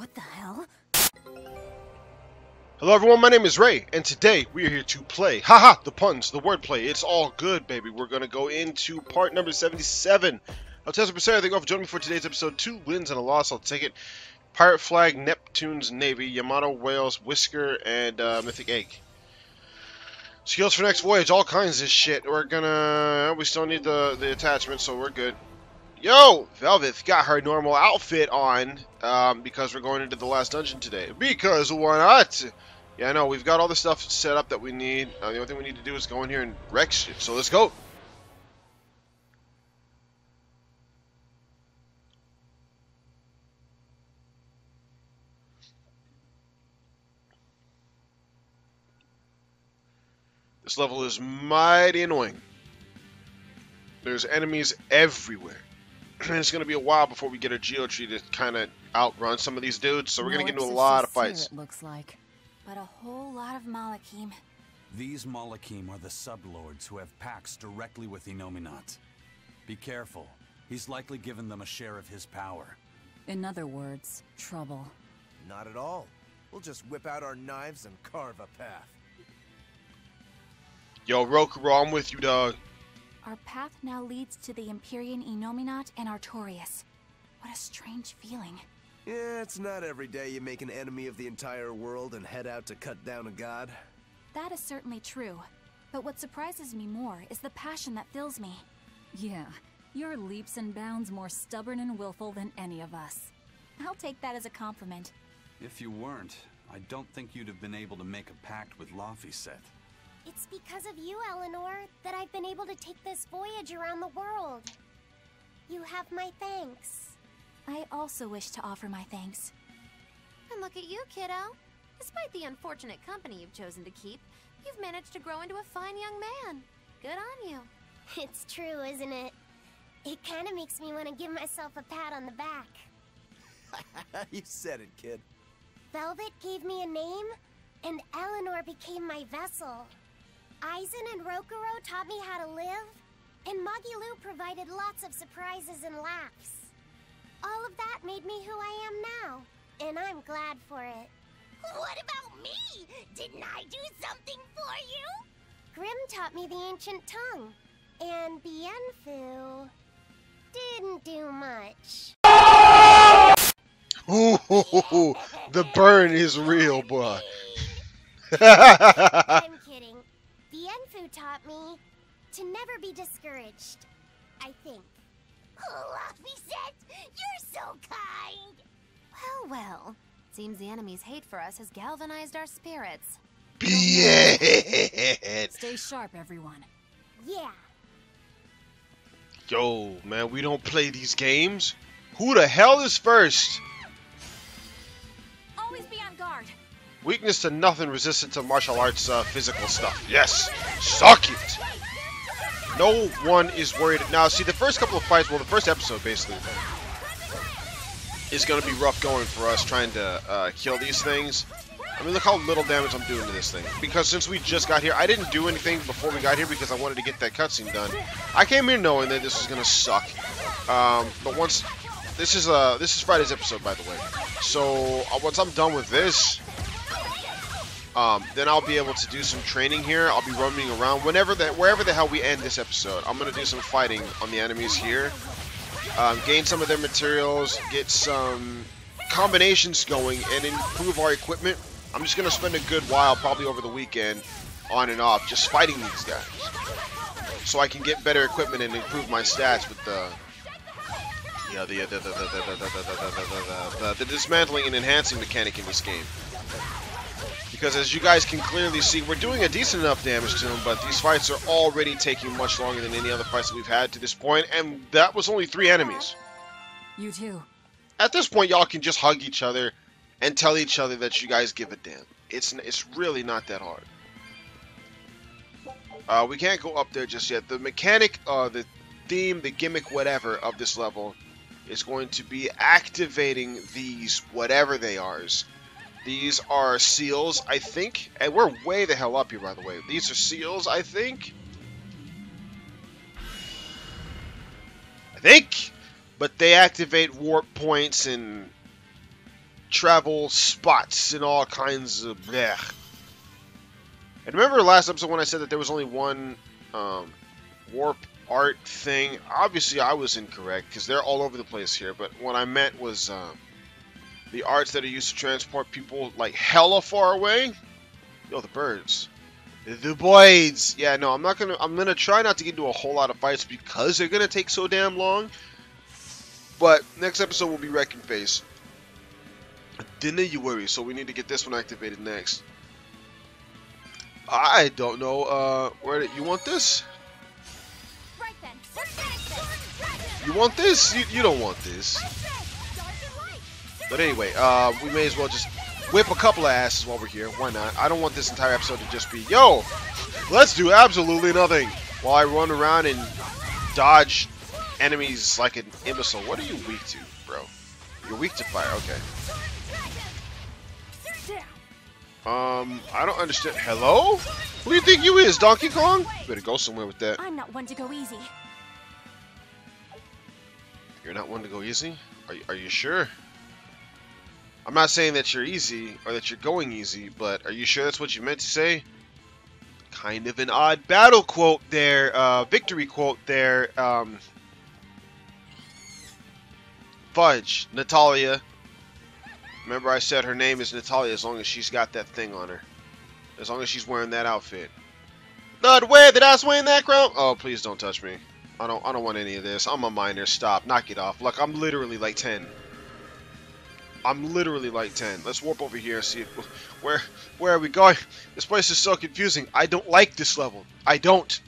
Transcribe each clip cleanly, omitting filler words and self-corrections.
What the hell? Hello everyone, my name is Ray, and today we are here to play. Haha, the puns, the wordplay, it's all good, baby. We're gonna go into part number 77. I'll tell you, Berseria, thank you all for joining me for today's episode. 2 wins and a loss, I'll take it. Pirate Flag, Neptune's Navy, Yamato Whales, Whisker, and Mythic Egg. Skills for next voyage, all kinds of shit. We still need the attachment, so we're good. Yo! Velvet got her normal outfit on, because we're going into the last dungeon today. Because why not? Yeah, I know, we've got all the stuff set up that we need. The only thing we need to do is go in here and wreck shit, so let's go! This level is mighty annoying. There's enemies everywhere. And it's going to be a while before we get a geotree to kind of outrun some of these dudes, so we're going to get into a lot of fights. It looks like, but a whole lot of Malakim. These Malakim are the sublords who have pacts directly with Innominat. Be careful. He's likely given them a share of his power. In other words, trouble. Not at all. We'll just whip out our knives and carve a path. Yo, Rokuro, I'm with you, dog. Our path now leads to the Empyrean Innominat and Artorias. What a strange feeling. Yeah, it's not every day you make an enemy of the entire world and head out to cut down a god. That is certainly true. But what surprises me more is the passion that fills me. Yeah, you're leaps and bounds more stubborn and willful than any of us. I'll take that as a compliment. If you weren't, I don't think you'd have been able to make a pact with Laphicet. It's because of you, Eleanor, that I've been able to take this voyage around the world. You have my thanks. I also wish to offer my thanks. And look at you, kiddo. Despite the unfortunate company you've chosen to keep, you've managed to grow into a fine young man. Good on you. It's true, isn't it? It kind of makes me want to give myself a pat on the back. You said it, kid. Velvet gave me a name, and Eleanor became my vessel. Aizen and Rokuro taught me how to live, and Magilu provided lots of surprises and laughs. All of that made me who I am now, and I'm glad for it. What about me? Didn't I do something for you? Grimm taught me the ancient tongue, and Bienfu didn't do much. Ooh, the burn is real, boy. I'm kidding. Bienfu taught me to never be discouraged, I think. Oh, Laphicet, you're so kind. Well, well. Seems the enemy's hate for us has galvanized our spirits. Yeah. Stay sharp, everyone. Yeah. Yo, man, we don't play these games. Who the hell is first? Always be on guard. Weakness to nothing, resistant to martial arts physical stuff. Yes, suck it. No one is worried. Now, see, the first couple of fights, well, the first episode, basically, is going to be rough going for us trying to kill these things. I mean, look how little damage I'm doing to this thing. Because since we just got here, I didn't do anything before we got here because I wanted to get that cutscene done. I came here knowing that this was going to suck. But once... This is Friday's episode, by the way. So, once I'm done with this... then I'll be able to do some training here. I'll be roaming around wherever the hell we end this episode. I'm gonna do some fighting on the enemies here, gain some of their materials, get some combinations going, and improve our equipment. I'm just gonna spend a good while, probably over the weekend, on and off, just fighting these guys, so I can get better equipment and improve my stats with the dismantling and enhancing mechanic in this game. Because as you guys can clearly see, we're doing a decent enough damage to them, but these fights are already taking much longer than any other fights that we've had to this point, and that was only 3 enemies. You too. At this point, y'all can just hug each other and tell each other that you guys give a damn. It's really not that hard. We can't go up there just yet. The mechanic, the theme, the gimmick, whatever, of this level is going to be activating these, whatever they are. These are seals, I think. And we're way the hell up here, by the way. These are seals, I think. But they activate warp points and travel spots and all kinds of blech. And remember last episode when I said that there was only one warp art thing? Obviously I was incorrect because they're all over the place here, but what I meant was the arts that are used to transport people like hella far away. Yo, the birds. The boys. Yeah, no, I'm gonna try not to get into a whole lot of fights because they're gonna take so damn long. But next episode will be Wrecking Face. Didn't you worry, so we need to get this one activated next. I don't know, where you want this? Right then. You want this? You don't want this. But anyway, we may as well just whip a couple of asses while we're here. Why not? I don't want this entire episode to just be, yo, let's do absolutely nothing while I run around and dodge enemies like an imbecile. What are you weak to, bro? You're weak to fire. Okay. I don't understand. Hello? Who do you think you is, Donkey Kong? You better go somewhere with that. I'm not one to go easy. You're not one to go easy? Are you sure? I'm not saying that you're easy or that you're going easy, but are you sure that's what you meant to say? Kind of an odd battle quote there, victory quote there. Fudge, Natalia. Remember I said her name is Natalia as long as she's got that thing on her. As long as she's wearing that outfit. Not way that I was wearing that crown. Oh, please don't touch me. I don't want any of this. I'm a minor. Stop. Knock it off. Look, I'm literally like 10. I'm literally like 10. Let's warp over here and see where are we going? This place is so confusing. I don't like this level. I don't.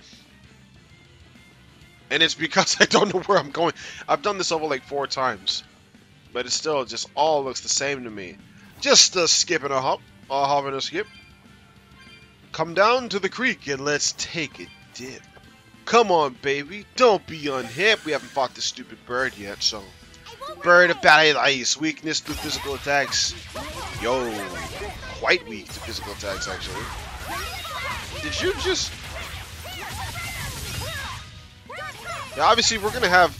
And it's because I don't know where I'm going. I've done this level like 4 times. But it still just all looks the same to me. Just a skip and a hop. A hop and a skip. Come down to the creek and let's take a dip. Come on, baby. Don't be unhip. We haven't fought this stupid bird yet, so... Bird of battle ice. Weakness to physical attacks. Yo. Quite weak to physical attacks, actually. Did you just... Yeah, obviously we're going to have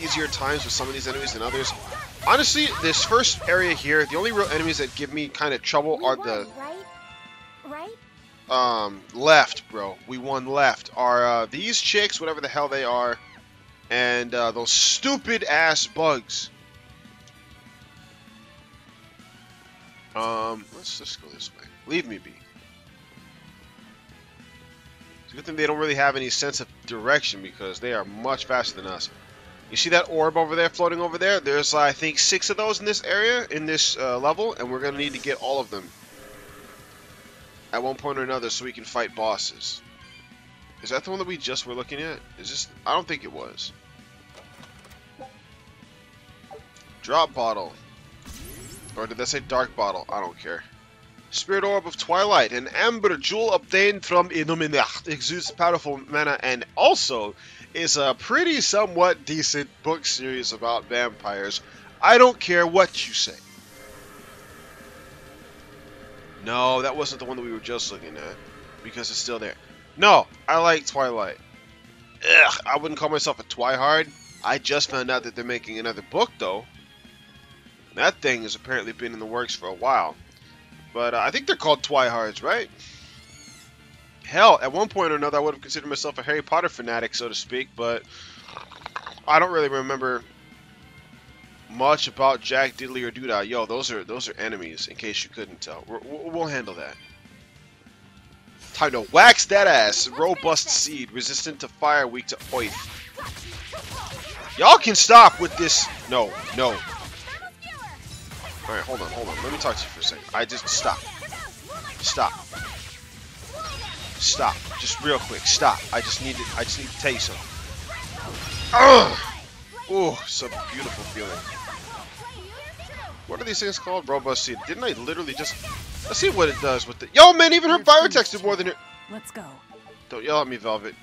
easier times with some of these enemies than others. Honestly, this first area here, the only real enemies that give me kind of trouble are the... left, bro. We won left. Are these chicks, whatever the hell they are, and those stupid ass bugs. Let's just go this way. Leave me be. It's a good thing they don't really have any sense of direction because they are much faster than us. You see that orb over there floating over there? There's, I think, 6 of those in this area, in this level, and we're going to need to get all of them at one point or another so we can fight bosses. Is that the one that we just were looking at? Is this... I don't think it was. Drop bottle. Or did that say dark bottle? I don't care. Spirit Orb of Twilight. An amber jewel obtained from Illuminat. Exudes powerful mana and also is a pretty somewhat decent book series about vampires. I don't care what you say. No, that wasn't the one that we were just looking at. Because it's still there. No, I like Twilight. Ugh, I wouldn't call myself a Twihard. I just found out that they're making another book, though. That thing has apparently been in the works for a while. But I think they're called Twihards, right? Hell, at one point or another, I would have considered myself a Harry Potter fanatic, so to speak. But I don't really remember much about Jack Diddley or Doodah. Yo, those are enemies, in case you couldn't tell. We'll handle that. Time to wax that ass. Robust seed, resistant to fire, weak to oith. Y'all can stop with this. No. Alright, hold on. Let me talk to you for a second. I just stop. Stop. Just real quick. Stop. I just need to tell you something. Ugh! Ooh, so beautiful feeling. What are these things called? Robust seed. Didn't I literally just... Let's see what it does with the... Yo, man, even her fire attacks do more than her... Let's go. Don't yell at me, Velvet.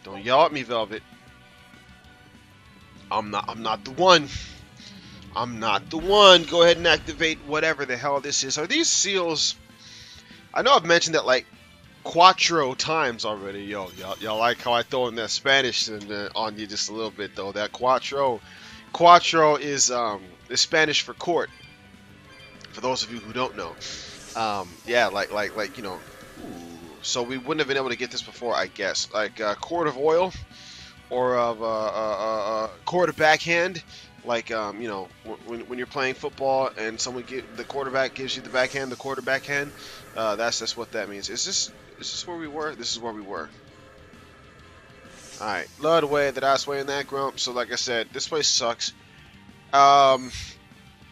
Don't yell at me, Velvet. I'm not the one. I'm not the one. Go ahead and activate whatever the hell this is. Are these seals... I know I've mentioned that like 4 times already. Yo, y'all like how I throw in that Spanish on you just a little bit though. That cuatro is Spanish for court. For those of you who don't know, yeah, like you know, so we wouldn't have been able to get this before, I guess. Like Court of Oil, or of Court of Backhand. Like you know, when you're playing football and the quarterback gives you the backhand, the quarter backhand. That's what that means. Is this where we were? This is where we were. All right, love the way that I sway in that grump. So like I said, this place sucks.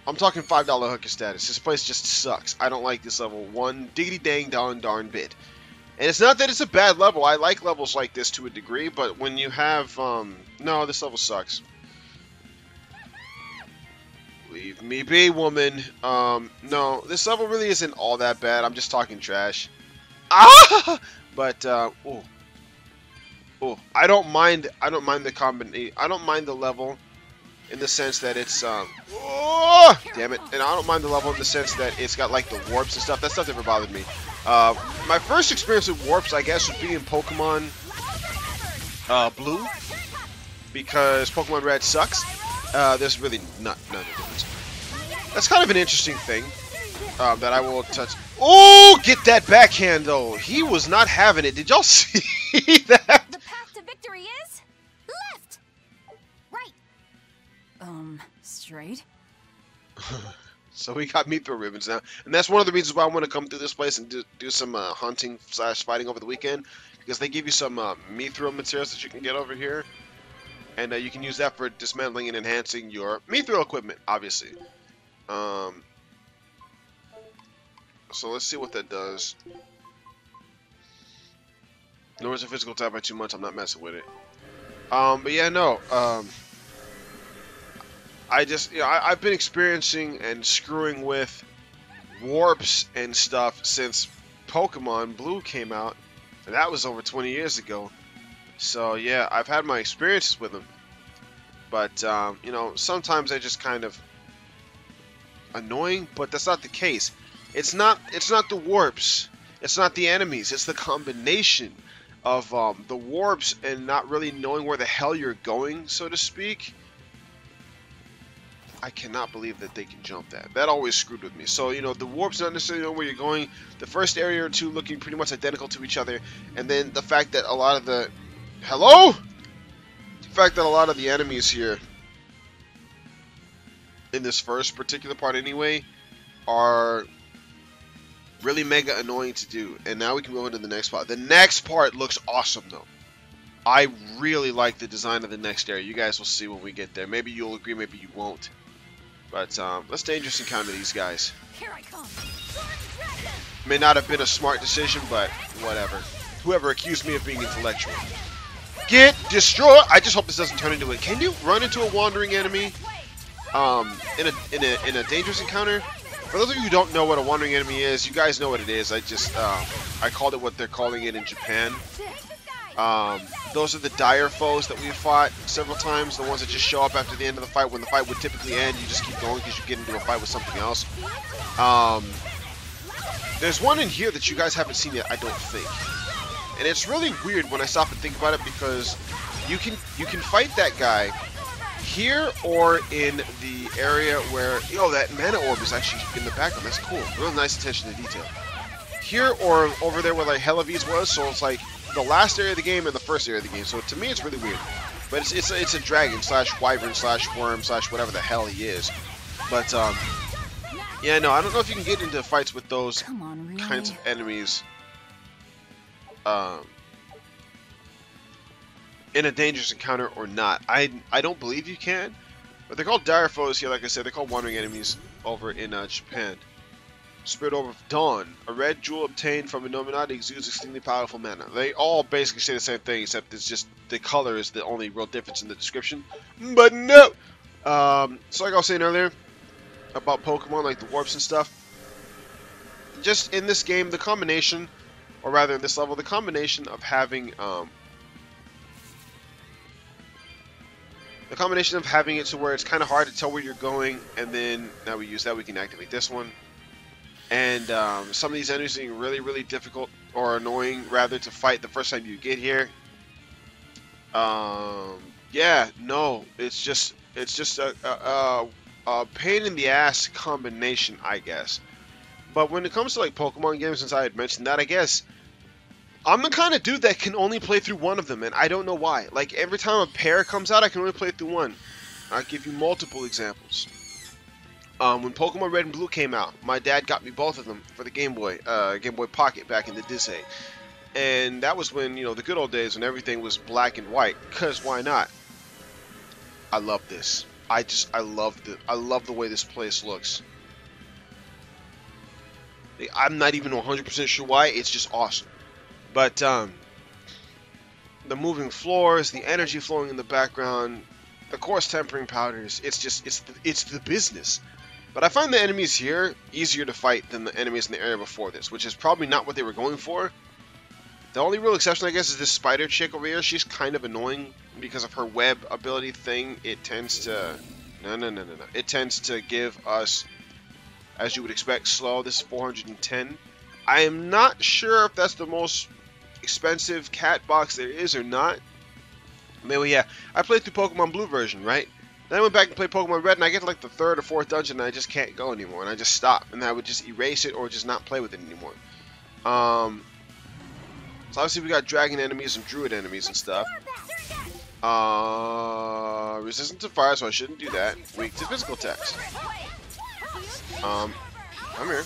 I'm talking $5 hooker status. This place just sucks. I don't like this level one diggity dang darn bit. And it's not that it's a bad level. I like levels like this to a degree, but when you have no, this level sucks. Leave me be, woman. No, this level really isn't all that bad. I'm just talking trash. Ah! But I don't mind the combination. I don't mind the level in the sense that it's oh, damn it. And I don't mind the level in the sense that it's got like the warps and stuff. That stuff never bothered me. My first experience with warps, I guess, would be in Pokemon Blue, because Pokemon Red sucks. There's really none of the difference. That's kind of an interesting thing that I will touch. Oh, get that backhand though. He was not having it. Did y'all see that? The path to victory is left. Right. Straight. So we got meat throw ribbons now, and that's one of the reasons why I want to come through this place and do some hunting / fighting over the weekend, because they give you some meat throw materials that you can get over here, and you can use that for dismantling and enhancing your meat throw equipment, obviously. So let's see what that does. Lowers the physical attack by 2 months. I'm not messing with it. But yeah, no. I just, you know, I've been experiencing and screwing with warps and stuff since Pokemon Blue came out, and that was over 20 years ago. So yeah, I've had my experiences with them, but you know, sometimes they're just kind of annoying. But that's not the case. It's not the warps. It's not the enemies. It's the combination of the warps and not really knowing where the hell you're going, so to speak. I cannot believe that they can jump that. That always screwed with me. So, you know, the warp's not necessarily knowing where you're going. The first area or two looking pretty much identical to each other. And then the fact that a lot of the... Hello? The fact that a lot of the enemies here, in this first particular part anyway, are really mega annoying to do. And now we can move on to the next part. The next part looks awesome, though. I really like the design of the next area. You guys will see when we get there. Maybe you'll agree, maybe you won't. But let's dangerous encounter these guys. Here I come. May not have been a smart decision, but whatever. Whoever accused me of being intellectual. Get destroyed! I just hope this doesn't turn into it. Can you run into a wandering enemy in a dangerous encounter? For those of you who don't know what a wandering enemy is, you guys know what it is. I just I called it what they're calling it in Japan. Those are the dire foes that we've fought several times. The ones that just show up after the end of the fight. When the fight would typically end, you just keep going because you get into a fight with something else. There's one in here that you guys haven't seen yet, I don't think. And it's really weird when I stop and think about it, because you can fight that guy here or in the area where, you know, that mana orb is actually in the background. That's cool. Real nice attention to detail. Here or over there where like Helavies was, so it's like the last area of the game and the first area of the game. So to me, it's really weird. But it's a dragon / wyvern / worm / whatever the hell he is. But yeah, no, I don't know if you can get into fights with those kinds of enemies in a dangerous encounter or not. I don't believe you can. But they're called dire foes here. Like I said, they're called wandering enemies over in Japan. Spirit Orb of Dawn. A red jewel obtained from a Nominati exudes extremely powerful mana. They all basically say the same thing, except it's just the color is the only real difference in the description. But no! So like I was saying earlier about Pokemon, like the warps and stuff, just in this game, the combination, or rather in this level, the combination of having it to where it's kind of hard to tell where you're going, and then now we use that, we can activate this one. And some of these enemies being really, really difficult or annoying, rather, to fight the first time you get here. Yeah, no, it's just pain in the ass combination, I guess. But when it comes to like Pokemon games, since I had mentioned that, I guess I'm the kind of dude that can only play through one of them, and I don't know why. Like every time a pair comes out, I can only play through one. I'll give you multiple examples. When Pokemon Red and Blue came out, my dad got me both of them for the Game Boy Pocket back in the Disney. And that was when, you know, the good old days when everything was black and white. Cause why not? I love this. I love the way this place looks. I'm not even 100% sure why. It's just awesome. But the moving floors, the energy flowing in the background, the coarse tempering powders, it's the business. But I find the enemies here easier to fight than the enemies in the area before this, which is probably not what they were going for. The only real exception, I guess, is this spider chick over here. She's kind of annoying because of her web ability thing. It tends to... No. It tends to give us, as you would expect, slow. This is 410. I am not sure if that's the most expensive cat box there is or not. Maybe, yeah. I played through Pokemon Blue version, right? Then I went back and played Pokemon Red, and I get to like the 3rd or 4th dungeon, and I just can't go anymore. And I just stop, and I would just erase it or just not play with it anymore. So obviously we got dragon enemies and druid enemies and stuff. Resistant to fire, so I shouldn't do that. Weak to physical attacks. I'm here.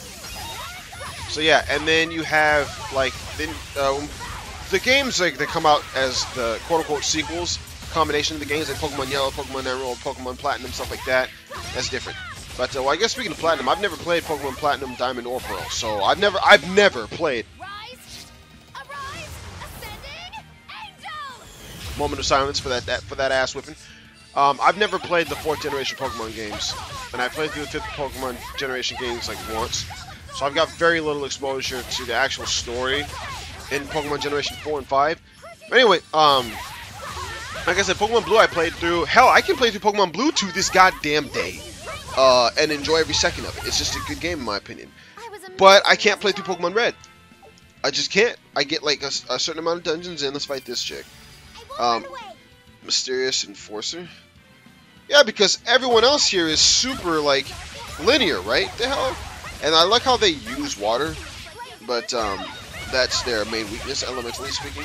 So yeah, and then you have like the games like they come out as the quote-unquote sequels, combination of the games like Pokemon Yellow, Pokemon Emerald, Pokemon Platinum, stuff like that. That's different. But well, I guess speaking of Platinum, I've never played Pokemon Platinum, Diamond, or Pearl, so I've never played. Moment of silence for that ass whipping. I've never played the 4th generation Pokemon games, and I played through the 5th Pokemon generation games like once, so I've got very little exposure to the actual story in Pokemon generation 4 and 5. But anyway, like I said, Pokemon Blue I played through. Hell, I can play through Pokemon Blue to this goddamn day, and enjoy every second of it. It's just a good game in my opinion. But I can't play through Pokemon Red. I just can't. I get like a certain amount of dungeons in. Let's fight this chick. Mysterious Enforcer. Yeah, because everyone else here is super like linear, right? The hell. And I like how they use water, but that's their main weakness, elementally speaking.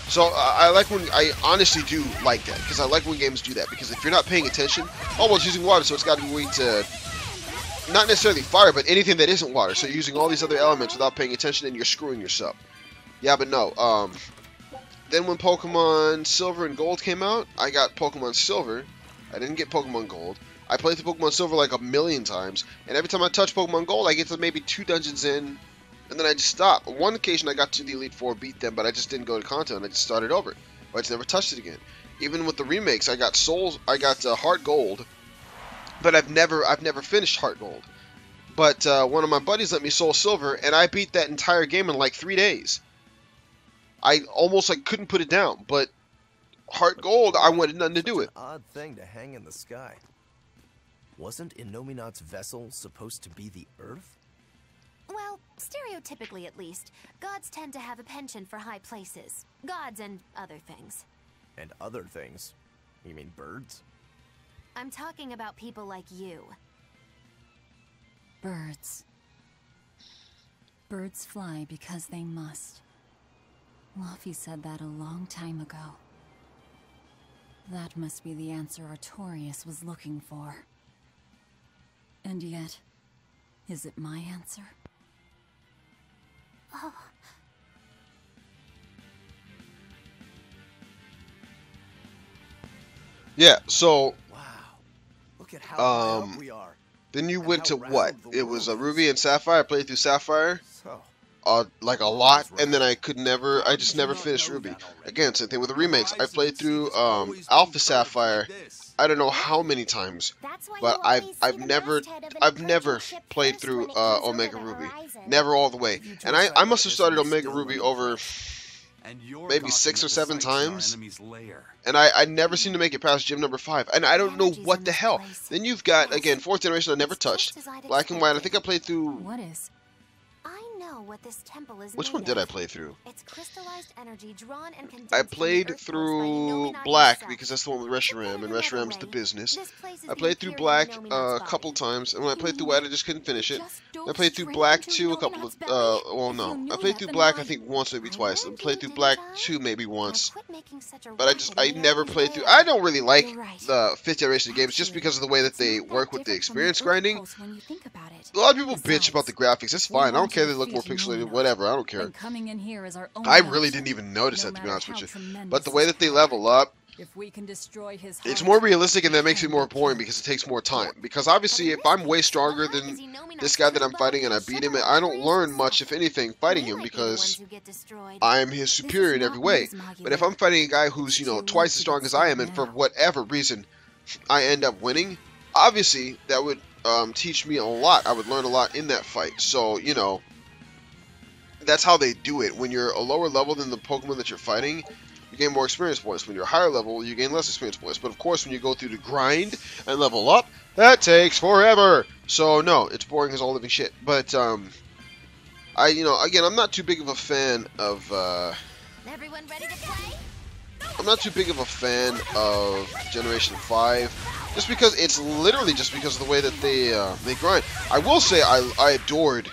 So I like when I honestly do like that, because I like when games do that. Because if you're not paying attention, oh well, it's using water, so it's got to be weak to not necessarily fire, but anything that isn't water. So you're using all these other elements without paying attention, and you're screwing yourself. Yeah, but no. Then when Pokemon Silver and Gold came out, I got Pokemon Silver. I didn't get Pokemon Gold. I played through Pokemon Silver like a million times, and every time I touch Pokemon Gold, I get to maybe 2 dungeons in, and then I just stop. On one occasion, I got to the Elite Four, beat them, but I just didn't go to Kanto, and I just started over. Or I just never touched it again. Even with the remakes, I got Heart Gold, but I've never finished Heart Gold. But one of my buddies let me Soul Silver, and I beat that entire game in like 3 days. I almost like couldn't put it down, but Heart Gold, I wanted nothing to do with. An odd thing to hang in the sky. Wasn't Innominat's vessel supposed to be the Earth? Well, stereotypically at least, gods tend to have a penchant for high places. Gods and other things. And other things? You mean birds? I'm talking about people like you. Birds. Birds fly because they must. Luffy said that a long time ago. That must be the answer Artorias was looking for. And yet, is it my answer? Oh. Yeah, so Wow. Look at how high up we are. then you And went how to what? round the It was a world Ruby is. and Sapphire. I played through Sapphire. So, Like a lot, and then I just never finished Ruby. Again, same thing with the remakes. I played through Alpha Sapphire, I don't know how many times, but I've never played through Omega Ruby, never all the way. And I must have started Omega Ruby over maybe 6 or 7 times, and I never seem to make it past gym number 5, and I don't know what the hell. Then you've got, again, 4th generation I never touched, Black and White. I think I played through What is? I know know what this temple is Which made one did I of. play through? It's crystallized energy drawn and condensed I from the played Earth through by Inominati Black itself. because that's the one with Reshiram, and Another Reshiram's the way, business. this place is I the played through Imperial Black Nominat's a couple body. times, and when I played through White, I just couldn't finish it. I Dove played through straight Black into 2 a couple of, Illuminat's belly. well, If no. you knew I played that, through then Black, why- I think, once, maybe I twice. I warned played you, through didn't Black I? 2 maybe Now once. quit making such a But racket I and never let me played through. play. I don't really like You're right. the 5th generation games just Actually, because of the way that it's they not that work with the different from the experience Earth grinding. Pulse when you think about it. A lot of people bitch about Besides, the graphics. That's if we fine. I don't want care to if they look more defeat pixelated, Illuminati, whatever. I don't care. then coming in here is our only I really option. didn't even notice No that, to be matter honest how with you. tremendous But the way its that they power, level up, if we can destroy his it's heart, more realistic, and he that makes it can more be boring killed. because it takes more time. Because obviously, if I'm way stronger than this guy that I'm fighting and I beat him, I don't learn much, if anything, fighting him because I'm his superior in every way. But if I'm fighting a guy who's, you know, twice as strong as I am, and for whatever reason I end up winning, obviously that would teach me a lot. I would learn a lot in that fight. So, you know, that's how they do it. When you're a lower level than the Pokemon that you're fighting, you gain more experience points. When you're higher level, you gain less experience points. But of course, when you go through the grind and level up, that takes forever. So no, it's boring as all living shit. But you know, again, I'm not too big of a fan of Everyone ready to play? I'm not too big of a fan of Generation 5, just because it's literally just because of the way that they grind. I will say I adored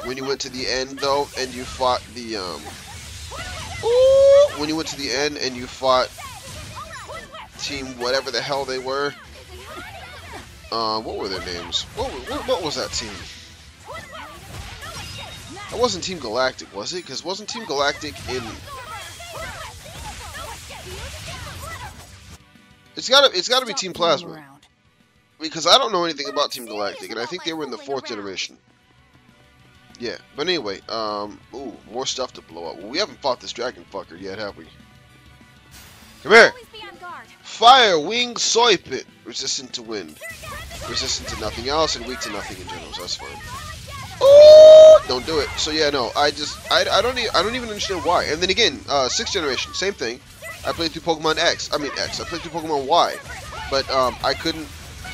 when you went to the end though, and you fought the when you went to the end and you fought team whatever the hell they were. What were their names? What was that team? It wasn't Team Galactic, was it? Because wasn't Team Galactic in... It's gotta be Team Plasma. Because I don't know anything about Team Galactic, and I think they were in the 4th generation. Yeah, but anyway, ooh, more stuff to blow up. Well, we haven't fought this dragon fucker yet, have we? Come here! Fire Wing Soy Pit! Resistant to wind. Resistant to nothing else, and weak to nothing in general, so that's fine. Ooh! Don't do it. So yeah, no, I don't even understand why. And then again, 6th generation, same thing. I played through Pokemon X. I played through Pokemon Y. But,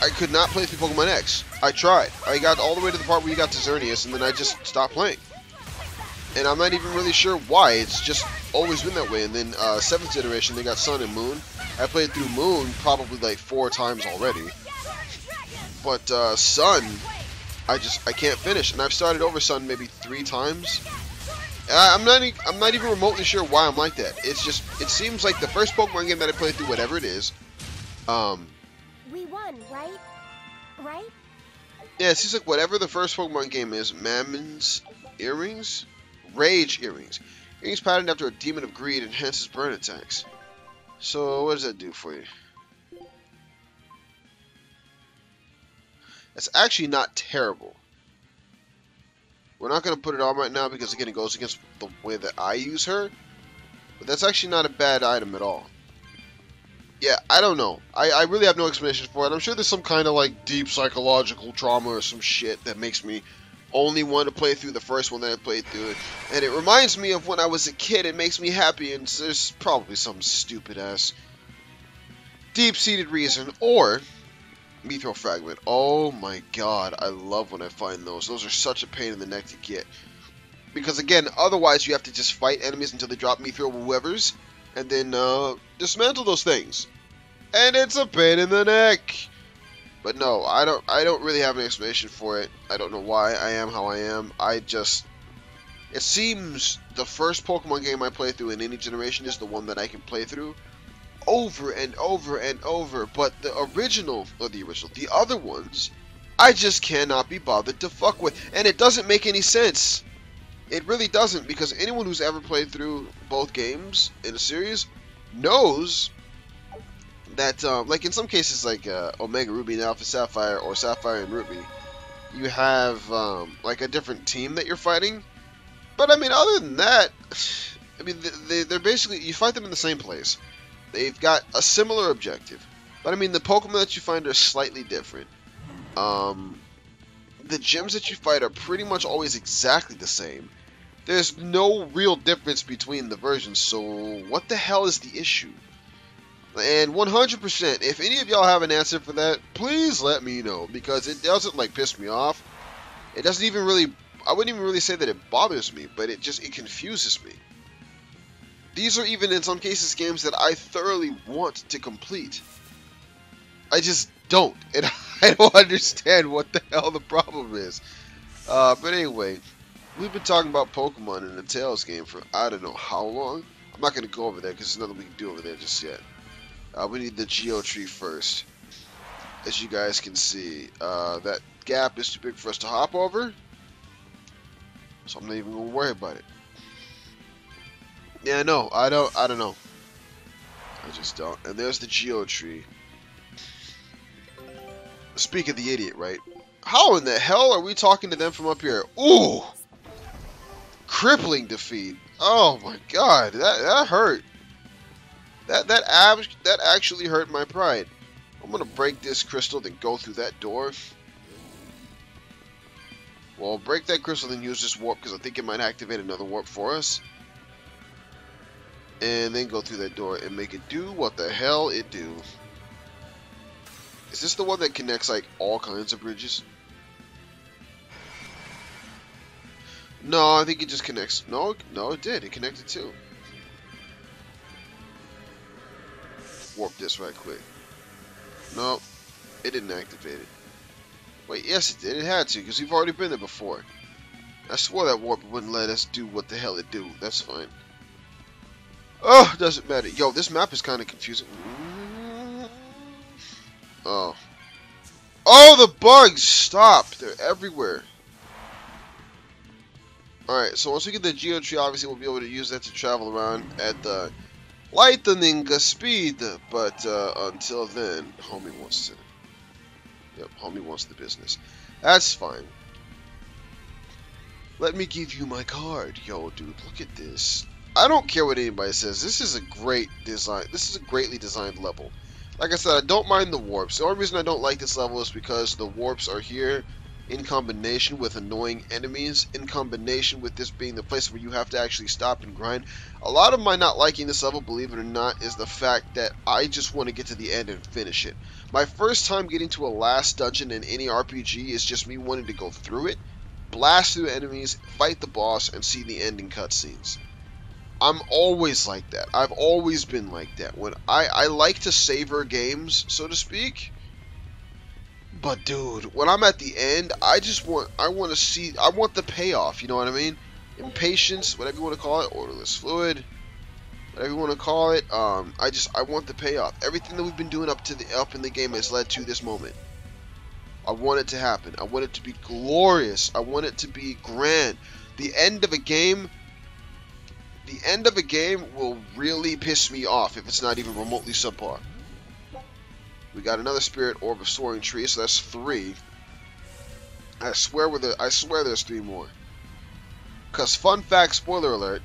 I could not play through Pokemon X. I tried. I got all the way to the part where you got to Xerneas, and then I just stopped playing. And I'm not even really sure why. It's just always been that way. And then 7th generation, they got Sun and Moon. I played through Moon probably like 4 times already. But Sun, I can't finish. And I've started over Sun maybe 3 times. I'm not even remotely sure why I'm like that. It's just, it seems like the first Pokemon game that I played through, whatever it is, We won, right? Right? yeah, it seems like whatever the first Pokemon game is, Mammon's Earrings? Rage Earrings. Earrings patterned after a Demon of Greed enhances burn attacks. So, what does that do for you? That's actually not terrible. We're not going to put it on right now because, again, it goes against the way that I use her. But that's actually not a bad item at all. Yeah, I don't know. I really have no explanation for it. I'm sure there's some kind of, like, deep psychological trauma or some shit that makes me only want to play through the first one that I played through. And it reminds me of when I was a kid. It makes me happy, and there's probably some stupid-ass deep-seated reason. Or Mithril Fragment. Oh my god, I love when I find those. Those are such a pain in the neck to get. Because again, otherwise you have to just fight enemies until they drop Mithril Withers, and then dismantle those things. And it's a pain in the neck. But no, I don't really have an explanation for it. I don't know why I am how I am. It seems the first Pokemon game I play through in any generation is the one that I can play through over and over and over, but the other ones, I just cannot be bothered to fuck with, and it doesn't make any sense. It really doesn't, because anyone who's ever played through both games in a series knows that, like in some cases, like Omega Ruby and Alpha Sapphire, or Sapphire and Ruby, you have like a different team that you're fighting. But I mean, other than that, I mean, they're basically, you fight them in the same place. They've got a similar objective, but I mean, the Pokemon that you find are slightly different. The gyms that you fight are pretty much always exactly the same. There's no real difference between the versions, so what the hell is the issue? And 100%, if any of y'all have an answer for that, please let me know, because it doesn't, like, piss me off. It doesn't even really, I wouldn't even really say that it bothers me, but it confuses me. These are even in some cases games that I thoroughly want to complete. I just don't, and I don't understand what the hell the problem is. But anyway, we've been talking about Pokemon in the Tales game for I don't know how long. I'm not going to go over there because there's nothing we can do over there just yet. We need the Geotree first. As you guys can see, that gap is too big for us to hop over, so I'm not even going to worry about it. Yeah, no, I don't know. I just don't. And there's the Geotree. Speak of the idiot, right? How in the hell are we talking to them from up here? Ooh! Crippling defeat. Oh my god, that hurt. That actually hurt my pride. I'm gonna break this crystal, then go through that door. Well, break that crystal, then use this warp, because I think it might activate another warp for us. And then go through that door and make it do what the hell it do. Is this the one that connects, like, all kinds of bridges? No, I think it just connects. No, it did. It connected too. Warp this right quick. No, it didn't activate it. Wait, yes it did. It had to, because we've already been there before. I swore that warp wouldn't let us do what the hell it do. That's fine. Oh, doesn't matter. Yo, this map is kind of confusing. Oh. Oh, the bugs! Stop! They're everywhere. Alright, so once we get the Geotree, obviously we'll be able to use that to travel around at the lightning speed. But until then, homie wants to. Yep, homie wants the business. That's fine. Let me give you my card. Yo, dude, look at this. I don't care what anybody says. This is a great design. This is a greatly designed level. Like I said, I don't mind the warps. The only reason I don't like this level is because the warps are here in combination with annoying enemies, in combination with this being the place where you have to actually stop and grind. A lot of my not liking this level, believe it or not, is the fact that I just want to get to the end and finish it. My first time getting to a last dungeon in any RPG is just me wanting to go through it, blast through enemies, fight the boss, and see the ending cutscenes. I'm always like that. I've always been like that. When I like to savor games, so to speak. But dude, when I'm at the end, I want the payoff, you know what I mean? Impatience, whatever you want to call it, odorless fluid, whatever you want to call it. I want the payoff. Everything that we've been doing up in the game has led to this moment. I want it to happen. I want it to be glorious. I want it to be grand. The end of a game will really piss me off if it's not even remotely subpar. We got another Spirit Orb of Soaring Tree, so that's 3. I swear there's 3 more. Cause fun fact, spoiler alert,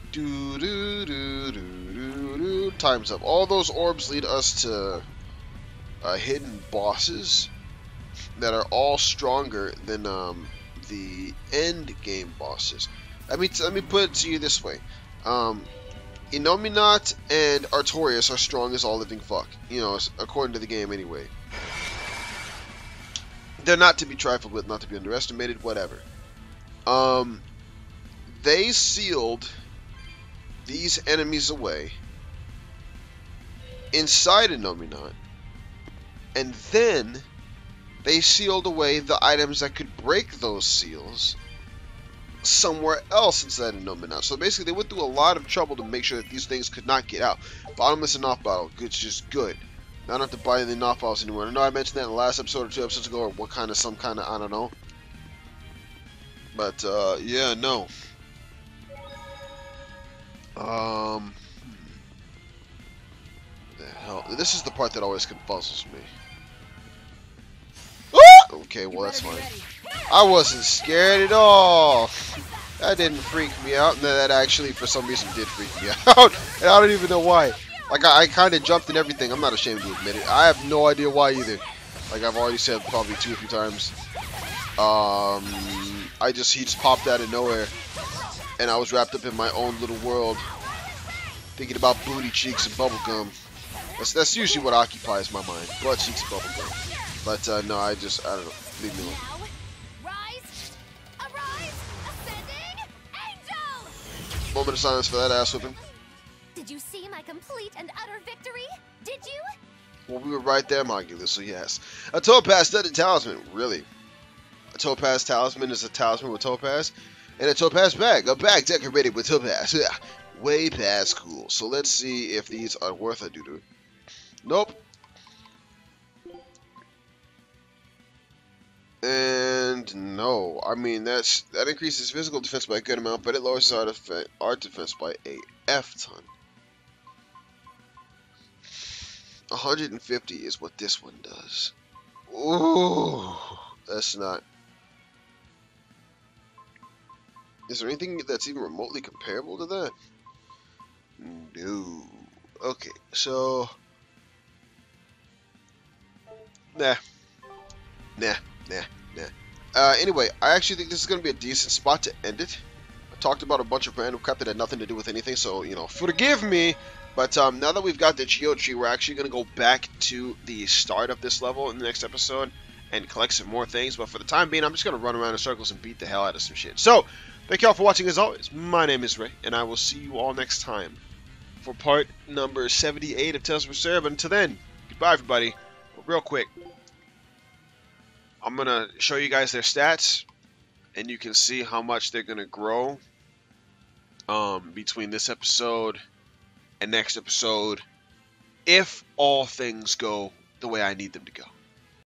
time's up. All those orbs lead us to hidden bosses that are all stronger than the end game bosses. Let me put it to you this way. Innominat and Artorias are strong as all living fuck. You know, according to the game anyway. They're not to be trifled with, not to be underestimated, whatever. They sealed these enemies away inside Innominat, and then they sealed away the items that could break those seals somewhere else inside Innominat. So basically they went through a lot of trouble to make sure that these things could not get out. Bottomless and off bottle, it's just good. I don't have to buy any off bottles anymore. I know I mentioned that in the last episode or 2 episodes ago, or some kind of, I don't know. But yeah, no. The hell? This is the part that always confuzzles me. Okay, well that's fine. I wasn't scared at all. That didn't freak me out, and that actually, for some reason, did freak me out. And I don't even know why. Like, I kind of jumped and everything. I'm not ashamed to admit it. I have no idea why either. Like I've already said probably 2 or 3 times. He just popped out of nowhere, and I was wrapped up in my own little world, thinking about booty cheeks and bubblegum. That's usually what occupies my mind. Butt cheeks and bubblegum. But no, I don't know. Leave me alone. Rise, arise, ascend Moment of silence for that ass whipping. Did you see my complete and utter victory? Did you? Well, we were right there, Mogula, so yes. A Topaz studded talisman, really? A Topaz talisman is a talisman with Topaz? And a Topaz bag, a bag decorated with Topaz. Way past cool. So let's see if these are worth a doo-doo. Nope. And no. I mean, that increases physical defense by a good amount, but it lowers art defense by a F-ton. 150 is what this one does. Ooh, that's not. Is there anything that's even remotely comparable to that? No. Okay, so nah. Anyway, I actually think this is gonna be a decent spot to end it. I talked about a bunch of random crap that had nothing to do with anything, so you know, forgive me. But now that we've got the Geo Tree, we're actually gonna go back to the start of this level in the next episode and collect some more things. But for the time being, I'm just gonna run around in circles and beat the hell out of some shit. So, thank you all for watching as always. My name is Ray, and I will see you all next time for part number 78 of Tales of Berseria. But until then, goodbye, everybody. Real quick, I'm gonna show you guys their stats, and you can see how much they're gonna grow between this episode and next episode, if all things go the way I need them to go.